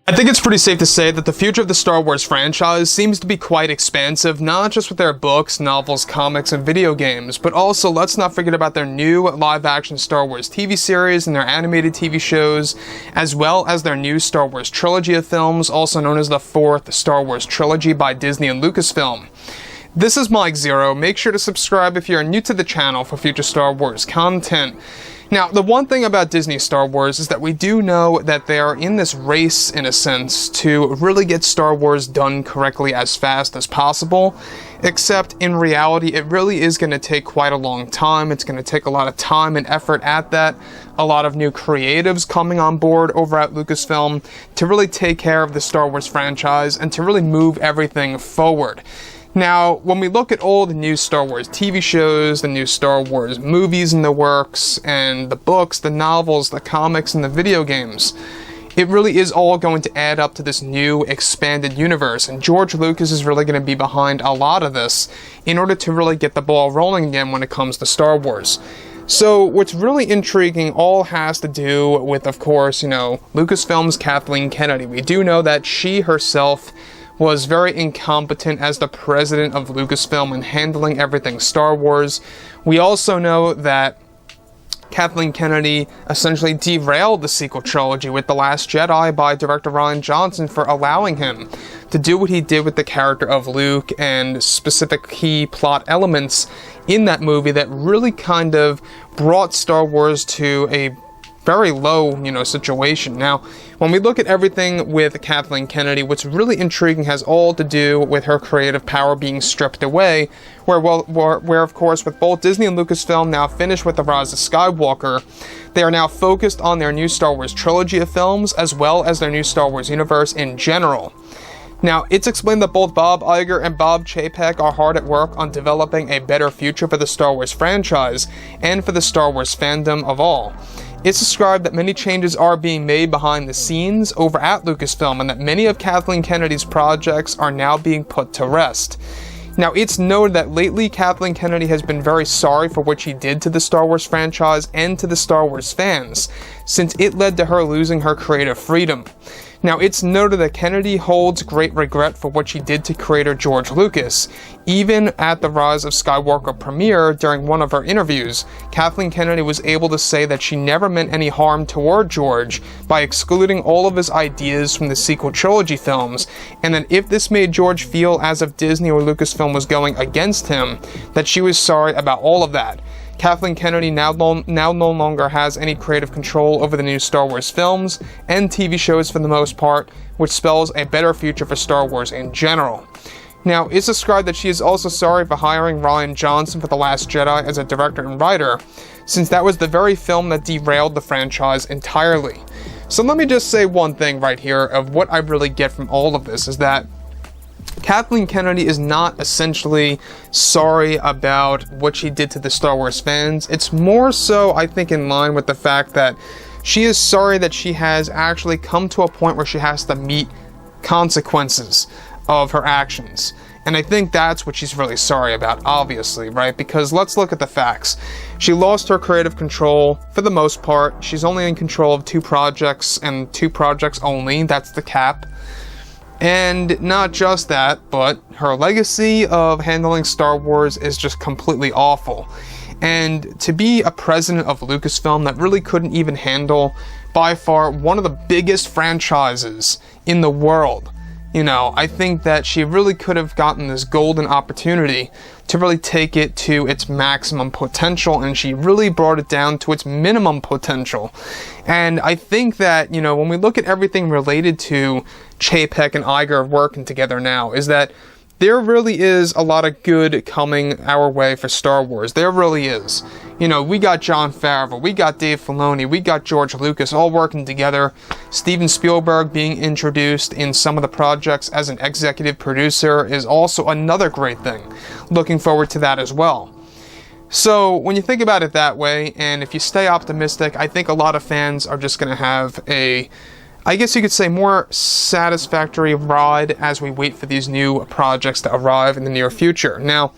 I think it's pretty safe to say that the future of the Star Wars franchise seems to be quite expansive, not just with their books, novels, comics, and video games, but also let's not forget about their new live-action Star Wars TV series and their animated TV shows, as well as their new Star Wars trilogy of films, also known as the fourth Star Wars trilogy by Disney and Lucasfilm. This is Mike Zero. Make sure to subscribe if you're new to the channel for future Star Wars content. Now, the one thing about Disney Star Wars is that we do know that they are in this race, in a sense, to really get Star Wars done correctly as fast as possible, except in reality, it really is going to take quite a long time. It's going to take a lot of time and effort at that, a lot of new creatives coming on board over at Lucasfilm to really take care of the Star Wars franchise and to really move everything forward. Now, when we look at all the new Star Wars TV shows, the new Star Wars movies in the works, and the books, the novels, the comics, and the video games, it really is all going to add up to this new expanded universe, and George Lucas is really going to be behind a lot of this in order to really get the ball rolling again when it comes to Star Wars. So, what's really intriguing all has to do with, of course, Lucasfilm's Kathleen Kennedy. We do know that she herself was very incompetent as the president of Lucasfilm in handling everything Star Wars. We also know that Kathleen Kennedy essentially derailed the sequel trilogy with The Last Jedi by director Rian Johnson for allowing him to do what he did with the character of Luke and specific key plot elements in that movie that really kind of brought Star Wars to a very low, situation. Now, when we look at everything with Kathleen Kennedy, what's really intriguing has all to do with her creative power being stripped away, where of course, with both Disney and Lucasfilm now finished with The Rise of Skywalker, they are now focused on their new Star Wars trilogy of films, as well as their new Star Wars universe in general. Now, it's explained that both Bob Iger and Bob Chapek are hard at work on developing a better future for the Star Wars franchise and for the Star Wars fandom of all. It's described that many changes are being made behind the scenes over at Lucasfilm and that many of Kathleen Kennedy's projects are now being put to rest. Now, it's noted that lately Kathleen Kennedy has been very sorry for what she did to the Star Wars franchise and to the Star Wars fans, since it led to her losing her creative freedom. Now, it's noted that Kennedy holds great regret for what she did to creator George Lucas. Even at the Rise of Skywalker premiere, during one of her interviews, Kathleen Kennedy was able to say that she never meant any harm toward George by excluding all of his ideas from the sequel trilogy films, and that if this made George feel as if Disney or Lucasfilm was going against him, that she was sorry about all of that. Kathleen Kennedy now no longer has any creative control over the new Star Wars films and TV shows for the most part, which spells a better future for Star Wars in general. Now, it's described that she is also sorry for hiring Rian Johnson for The Last Jedi as a director and writer, since that was the very film that derailed the franchise entirely. So let me just say one thing right here of what I really get from all of this is that Kathleen Kennedy is not essentially sorry about what she did to the Star Wars fans. It's more so, I think, in line with the fact that she is sorry that she has actually come to a point where she has to meet consequences of her actions. And I think that's what she's really sorry about, obviously, right? Because let's look at the facts. She lost her creative control for the most part. She's only in control of 2 projects and 2 projects only. That's the cap. And not just that, but her legacy of handling Star Wars is just completely awful. And to be a president of Lucasfilm that really couldn't even handle, by far, one of the biggest franchises in the world, I think that she really could have gotten this golden opportunity to really take it to its maximum potential, and she really brought it down to its minimum potential. And I think that, when we look at everything related to Chapek and Iger working together now, is that there really is a lot of good coming our way for Star Wars. There really is. We got Jon Favreau, we got Dave Filoni, we got George Lucas all working together. Steven Spielberg being introduced in some of the projects as an executive producer is also another great thing. Looking forward to that as well. So, when you think about it that way, and if you stay optimistic, I think a lot of fans are just going to have a, I guess you could say, more satisfactory ride as we wait for these new projects to arrive in the near future. Now,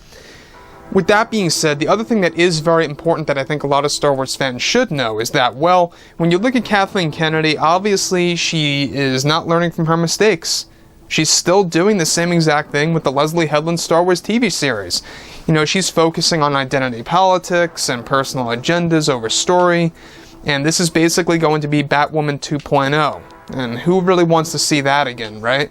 With that being said, the other thing that is very important that I think a lot of Star Wars fans should know is that, well, when you look at Kathleen Kennedy, obviously she is not learning from her mistakes. She's still doing the same exact thing with the Leslie Headland Star Wars TV series. You know, she's focusing on identity politics and personal agendas over story, and this is basically going to be Batwoman 2.0. And who really wants to see that again, right?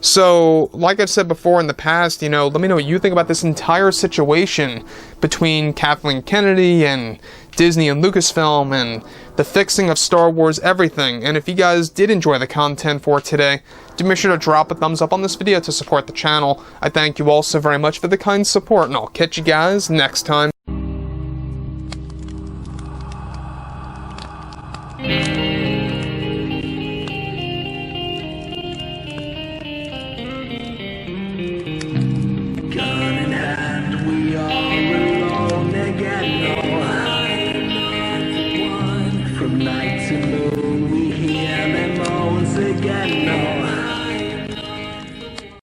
So, like I've said before in the past, you know, let me know what you think about this entire situation between Kathleen Kennedy and Disney and Lucasfilm and the fixing of Star Wars everything. And if you guys did enjoy the content for today, do make sure to drop a thumbs up on this video to support the channel. I thank you all so very much for the kind support, and I'll catch you guys next time. Night to move.